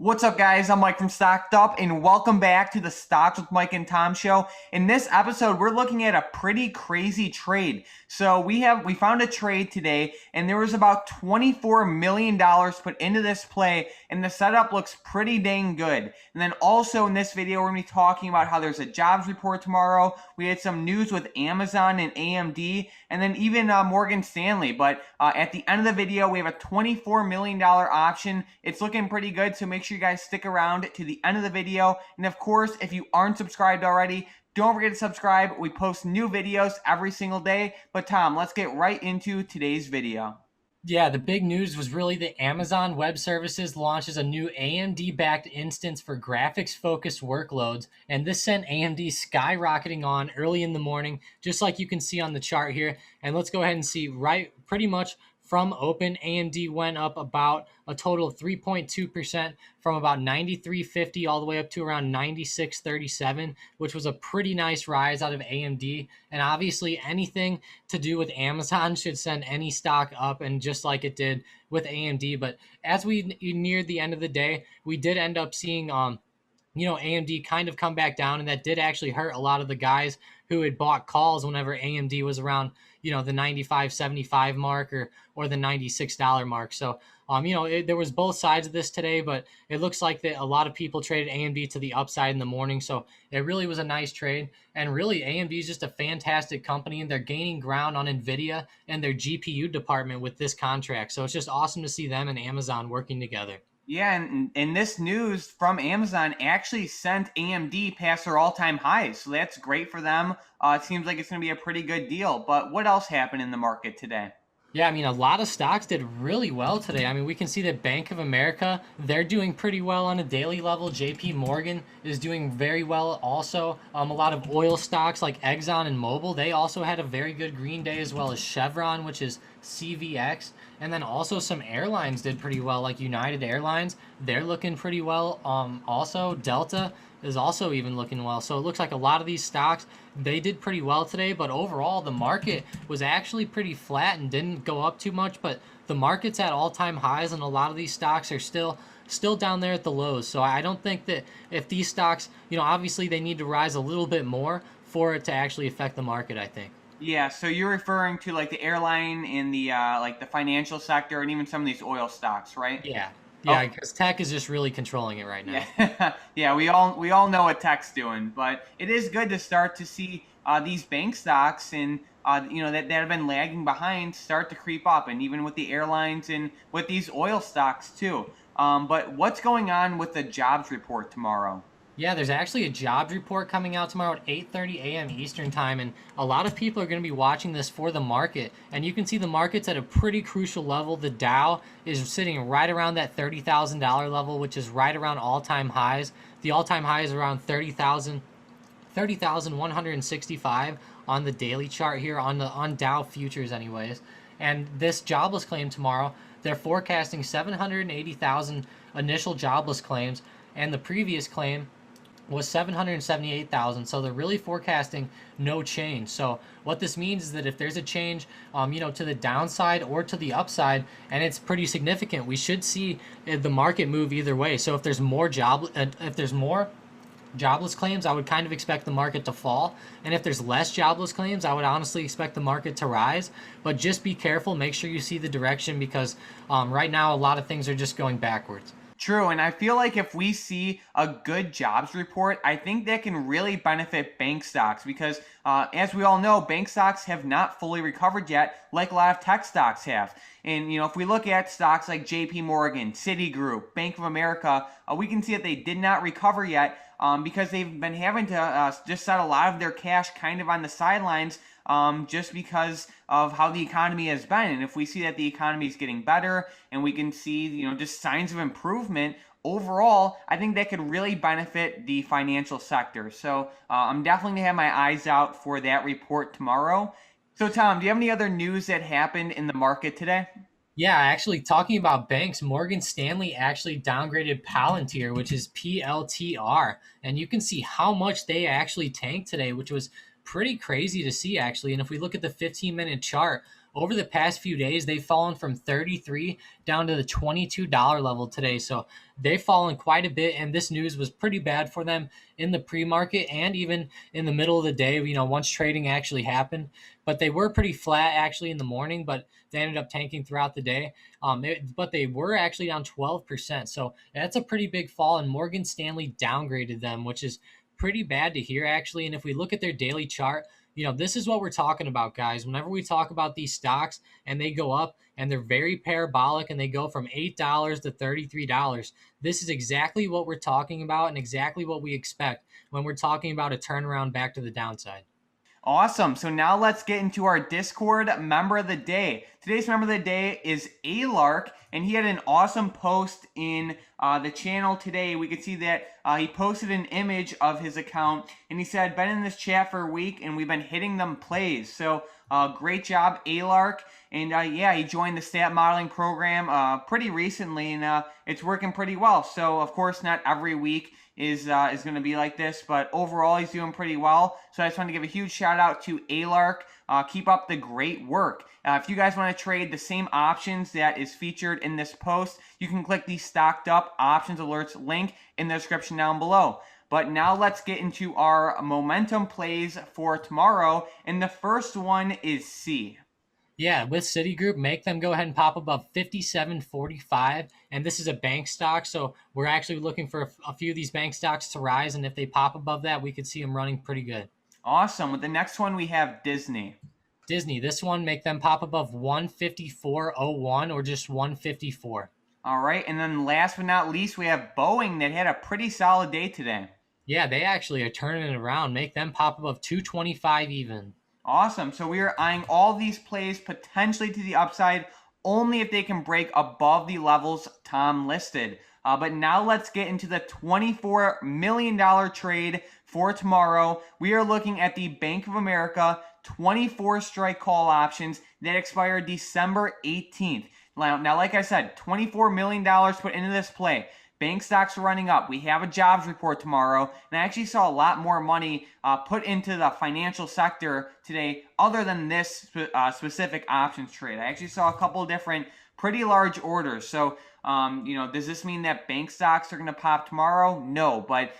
What's up, guys? I'm Mike from StockedUp, and welcome back to the Stocks with Mike and Tom show. In this episode, we're looking at a pretty crazy trade. So we found a trade today, and there was about $24 million put into this play, and the setup looks pretty dang good. And then also in this video, we're going to be talking about how there's a jobs report tomorrow. We had some news with Amazon and AMD, and then even Morgan Stanley. But at the end of the video, we have a $24 million option. It's looking pretty good, so make sure you guys stick around to the end of the video. And of course, if you aren't subscribed already, don't forget to subscribe. We post new videos every single day. But Tom, let's get right into today's video. Yeah, the big news was really that Amazon Web Services launches a new AMD-backed instance for graphics-focused workloads, and this sent AMD skyrocketing on early in the morning, just like you can see on the chart here. And let's go ahead and see right pretty much from open, AMD went up about a total of 3.2% from about 93.50 all the way up to around 96.37, which was a pretty nice rise out of AMD. And obviously anything to do with Amazon should send any stock up, and just like it did with AMD. But as we neared the end of the day, we did end up seeing AMD kind of come back down, and that did actually hurt a lot of the guys who had bought calls whenever AMD was around, the 95.75 mark or the $96 mark. So, there was both sides of this today, but it looks like that a lot of people traded AMD to the upside in the morning. So it really was a nice trade. And really, AMD is just a fantastic company, and they're gaining ground on NVIDIA and their GPU department with this contract. So it's just awesome to see them and Amazon working together. Yeah, and this news from Amazon actually sent AMD past their all-time highs, so that's great for them. It seems like it's going to be a pretty good deal. But what else happened in the market today? Yeah, I mean, a lot of stocks did really well today. I mean, we can see that Bank of America, they're doing pretty well on a daily level. JP Morgan is doing very well also. A lot of oil stocks like Exxon and Mobil, they also had a very good green day, as well as Chevron, which is CVX. And then also some airlines did pretty well, like United Airlines. They're looking pretty well. Also, Delta is also even looking well. So it looks like a lot of these stocks, they did pretty well today. But overall, the market was actually pretty flat and didn't go up too much. But the market's at all-time highs, and a lot of these stocks are still down there at the lows. So I don't think that if these stocks, obviously they need to rise a little bit more for it to actually affect the market, I think. Yeah, so you're referring to like the airline and the like the financial sector and even some of these oil stocks, right? Yeah. Oh. Yeah, because tech is just really controlling it right now. Yeah, yeah, we all know what tech's doing, but it is good to start to see these bank stocks and that have been lagging behind start to creep up, and even with the airlines and with these oil stocks too. But what's going on with the jobs report tomorrow? Yeah, there's actually a jobs report coming out tomorrow at 8:30 a.m. Eastern time, and a lot of people are going to be watching this for the market. And you can see the market's at a pretty crucial level. The Dow is sitting right around that $30,000 level, which is right around all-time highs. The all-time high is around 30,165 on the daily chart here on Dow futures anyways. And this jobless claim tomorrow, they're forecasting 780,000 initial jobless claims, and the previous claim was 778,000. So they're really forecasting no change. So what this means is that if there's a change, to the downside or to the upside, and it's pretty significant, we should see the market move either way. So if there's more jobless claims, I would kind of expect the market to fall. And if there's less jobless claims, I would honestly expect the market to rise. But just be careful. Make sure you see the direction, because right now a lot of things are just going backwards. True, and I feel like if we see a good jobs report, I think that can really benefit bank stocks because, as we all know, bank stocks have not fully recovered yet like a lot of tech stocks have. And, if we look at stocks like JP Morgan, Citigroup, Bank of America, we can see that they did not recover yet because they've been having to just set a lot of their cash kind of on the sidelines just because of how the economy has been. And if we see that the economy is getting better and we can see, just signs of improvement overall, I think that could really benefit the financial sector. So I'm definitely going to have my eyes out for that report tomorrow. So Tom, do you have any other news that happened in the market today? Yeah, actually, talking about banks, Morgan Stanley actually downgraded Palantir, which is PLTR. And you can see how much they actually tanked today, which was pretty crazy to see, actually. And if we look at the 15-minute chart, over the past few days, they've fallen from 33 down to the $22 level today. So they've fallen quite a bit. And this news was pretty bad for them in the pre-market and even in the middle of the day, once trading actually happened. But they were pretty flat actually in the morning, but they ended up tanking throughout the day. But they were actually down 12%. So that's a pretty big fall. And Morgan Stanley downgraded them, which is pretty bad to hear actually. And if we look at their daily chart, this is what we're talking about, guys. Whenever we talk about these stocks and they go up and they're very parabolic and they go from $8 to $33, this is exactly what we're talking about and exactly what we expect when we're talking about a turnaround back to the downside. Awesome. So now let's get into our Discord member of the day. Today's member of the day is Alark, and he had an awesome post in the channel today. We could see that he posted an image of his account, and he said, been in this chat for a week, and we've been hitting them plays. So great job, Alark. And yeah, he joined the stat modeling program pretty recently, and it's working pretty well. So of course, not every week is going to be like this, but overall he's doing pretty well. So I just want to give a huge shout out to Alark. Keep up the great work. If you guys want to trade the same options that is featured in this post, you can click the Stocked Up Options Alerts link in the description down below. But now let's get into our momentum plays for tomorrow, and the first one is C. Yeah, with Citigroup, make them go ahead and pop above 57.45. And this is a bank stock. So we're actually looking for a few of these bank stocks to rise. And if they pop above that, we could see them running pretty good. Awesome. With the next one, we have Disney. Disney, this one, make them pop above 154.01 or just 154. All right. And then last but not least, we have Boeing that had a pretty solid day today. Yeah, they actually are turning it around. Make them pop above 225 even. Awesome. So we are eyeing all these plays potentially to the upside only if they can break above the levels Tom listed. But now let's get into the $24 million trade for tomorrow. We are looking at the Bank of America 24 strike call options that expire December 18th. Now, like I said, $24 million put into this play. Bank stocks are running up. We have a jobs report tomorrow, and I actually saw a lot more money put into the financial sector today other than this specific options trade. I actually saw a couple different pretty large orders. So, does this mean that bank stocks are going to pop tomorrow? No, but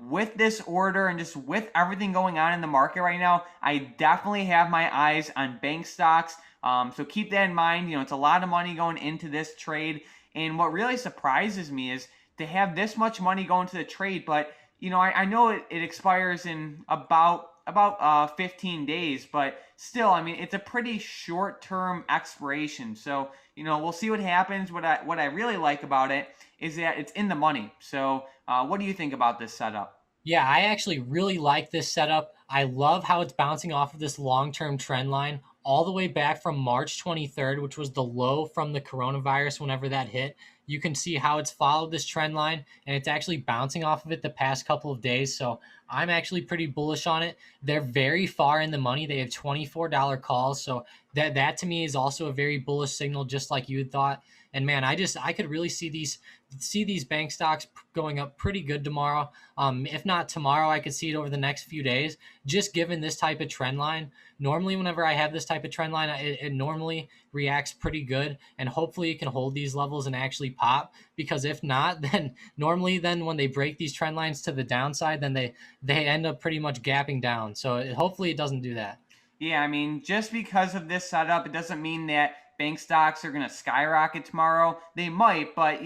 with this order and just with everything going on in the market right now, I definitely have my eyes on bank stocks. So keep that in mind. It's a lot of money going into this trade. And what really surprises me is to have this much money go into the trade, but I know it expires in about 15 days, but still, I mean, it's a pretty short-term expiration. So we'll see what happens. What I really like about it is that it's in the money. So what do you think about this setup? Yeah, I actually really like this setup. I love how it's bouncing off of this long-term trend line all the way back from March 23rd, which was the low from the coronavirus whenever that hit. You can see how it's followed this trend line and it's actually bouncing off of it the past couple of days. So I'm actually pretty bullish on it. They're very far in the money. They have $24 calls. So that to me is also a very bullish signal, just like you had thought. And man, I could really see these bank stocks going up pretty good tomorrow. If not tomorrow, I could see it over the next few days, just given this type of trend line. Normally, whenever I have this type of trend line, it normally reacts pretty good, and hopefully it can hold these levels and actually pop, because if not, then normally when they break these trend lines to the downside, then they end up pretty much gapping down. So hopefully it doesn't do that. Yeah, I mean, just because of this setup, it doesn't mean that bank stocks are going to skyrocket tomorrow. They might, but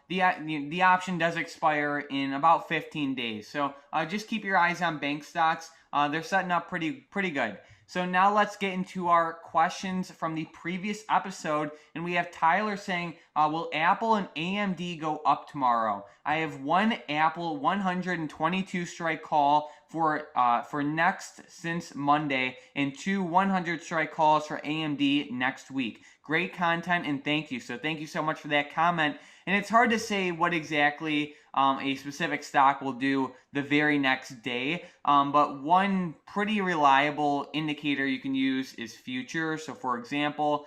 the option does expire in about 15 days. So just keep your eyes on bank stocks. They're setting up pretty good. So now let's get into our questions from the previous episode. And we have Tyler saying, will Apple and AMD go up tomorrow? I have one Apple 122 strike call for next since Monday and two 100 strike calls for AMD next week. Great content and thank you. So thank you so much for that comment. And it's hard to say what exactly a specific stock will do the very next day. But one pretty reliable indicator you can use is futures. So for example,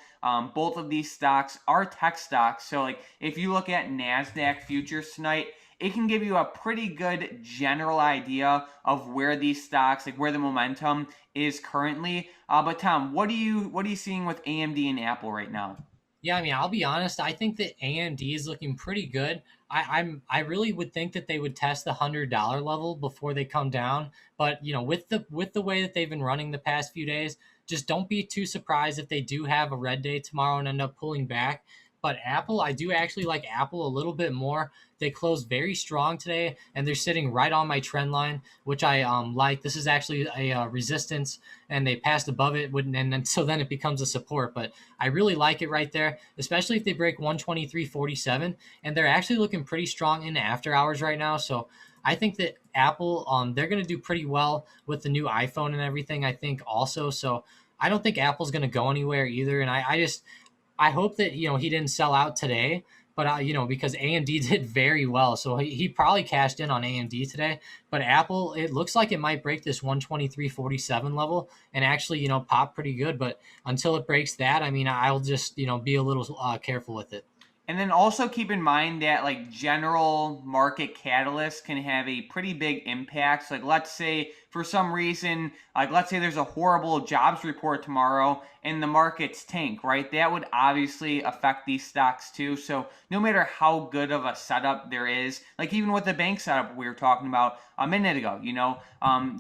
both of these stocks are tech stocks. So like if you look at NASDAQ futures tonight, it can give you a pretty good general idea of where these stocks, like where the momentum is currently. But Tom, what are you seeing with AMD and Apple right now? Yeah, I mean, I'll be honest. I think that AMD is looking pretty good. I really would think that they would test the $100 level before they come down. But with the way that they've been running the past few days, just don't be too surprised if they do have a red day tomorrow and end up pulling back. But Apple, I do actually like Apple a little bit more. They closed very strong today, and they're sitting right on my trend line, which I like. This is actually a resistance, and they passed above it, and so then it becomes a support. But I really like it right there, especially if they break 123.47, and they're actually looking pretty strong in the after hours right now. So I think that Apple, they're going to do pretty well with the new iPhone and everything. I think also, so I don't think Apple's going to go anywhere either. And I hope that he didn't sell out today, but because AMD did very well, so he probably cashed in on AMD today. But Apple, it looks like it might break this 123.47 level and actually pop pretty good. But until it breaks that, I mean, I'll just be a little careful with it. And then also keep in mind that like general market catalysts can have a pretty big impact. So like let's say for some reason, like let's say there's a horrible jobs report tomorrow and the markets tank, right? That would obviously affect these stocks too. So no matter how good of a setup there is, like even with the bank setup we were talking about a minute ago,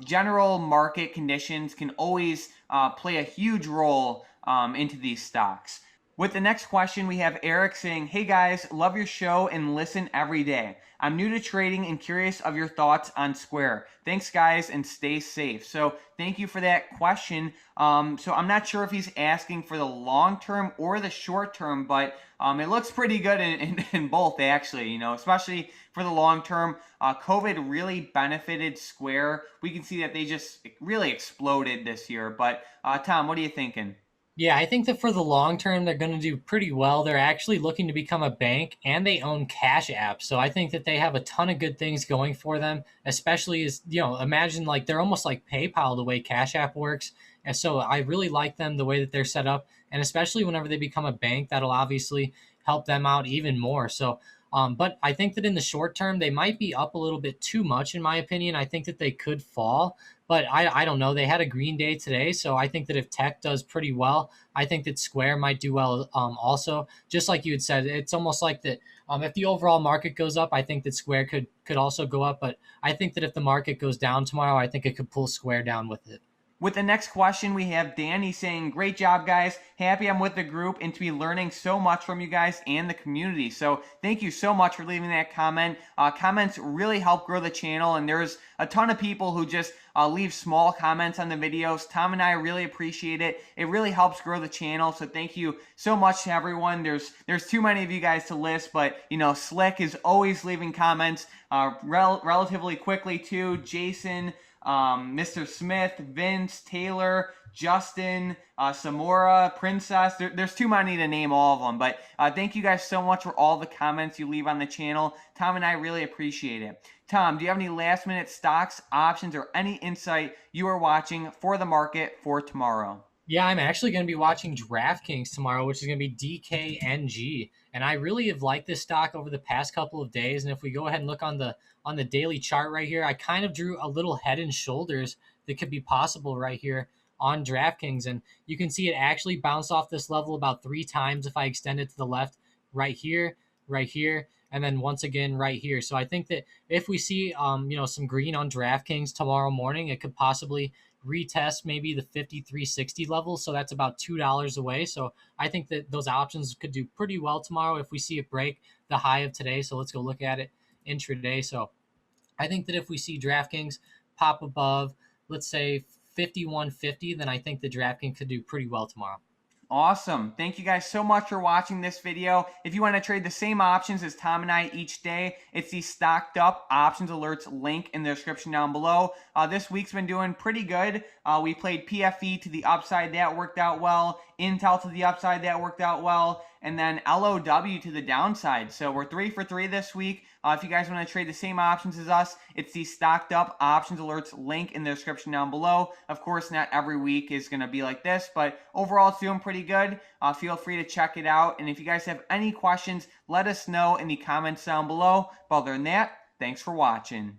general market conditions can always play a huge role into these stocks. With the next question, we have Eric saying, "Hey guys, love your show and listen every day. I'm new to trading and curious of your thoughts on Square. Thanks, guys, and stay safe." So, thank you for that question. So, I'm not sure if he's asking for the long term or the short term, but it looks pretty good in both, actually, especially for the long term. COVID really benefited Square. We can see that they just really exploded this year. But, Tom, what are you thinking? Yeah, I think that for the long term, they're going to do pretty well. They're actually looking to become a bank and they own Cash App. So I think that they have a ton of good things going for them, especially as, imagine like they're almost like PayPal the way Cash App works. And so I really like them the way that they're set up. And especially whenever they become a bank, that'll obviously help them out even more. So, but I think that in the short term, they might be up a little bit too much, in my opinion. I think that they could fall. But I don't know. They had a green day today, so I think that if tech does pretty well, I think that Square might do well. Also, just like you had said, it's almost like that. If the overall market goes up, I think that Square could also go up. But I think that if the market goes down tomorrow, I think it could pull Square down with it. With the next question, we have Danny saying, "Great job, guys. Happy I'm with the group and to be learning so much from you guys and the community." So thank you so much for leaving that comment. Comments really help grow the channel, and there's a ton of people who just leave small comments on the videos. Tom and I really appreciate it. It really helps grow the channel, so thank you so much to everyone. There's too many of you guys to list, but Slick is always leaving comments relatively quickly too. Jason, Mr. Smith, Vince, Taylor, Justin, Samora, Princess. There's too many to name all of them, but thank you guys so much for all the comments you leave on the channel. Tom and I really appreciate it. Tom, do you have any last minute stocks, options, or any insight you are watching for the market for tomorrow? Yeah, I'm actually going to be watching Draftkings tomorrow, which is going to be DKNG, and I really have liked this stock over the past couple of days. And if we go ahead and look on the daily chart right here, I kind of drew a little head and shoulders that could be possible right here on Draftkings, and you can see it actually bounced off this level about 3 times if I extend it to the left, right here, and then once again right here. So I think that if we see some green on Draftkings tomorrow morning, it could possibly retest maybe the 53.60 level, so that's about $2 away. So I think that those options could do pretty well tomorrow if we see it break the high of today. So let's go look at it intraday. So I think that if we see DraftKings pop above, let's say 51.50, then I think the DraftKings could do pretty well tomorrow. Awesome. Thank you guys so much for watching this video. If you want to trade the same options as Tom and I each day, it's the Stocked Up Options Alerts link in the description down below. This week's been doing pretty good. We played PFE to the upside. That worked out well. Intel to the upside. That worked out well. And then LOW to the downside. So we're 3 for 3 this week. If you guys want to trade the same options as us, it's the Stocked Up Options Alerts link in the description down below. Of course, not every week is going to be like this, but overall it's doing pretty good. Feel free to check it out. And if you guys have any questions, let us know in the comments down below. But other than that, Thanks for watching.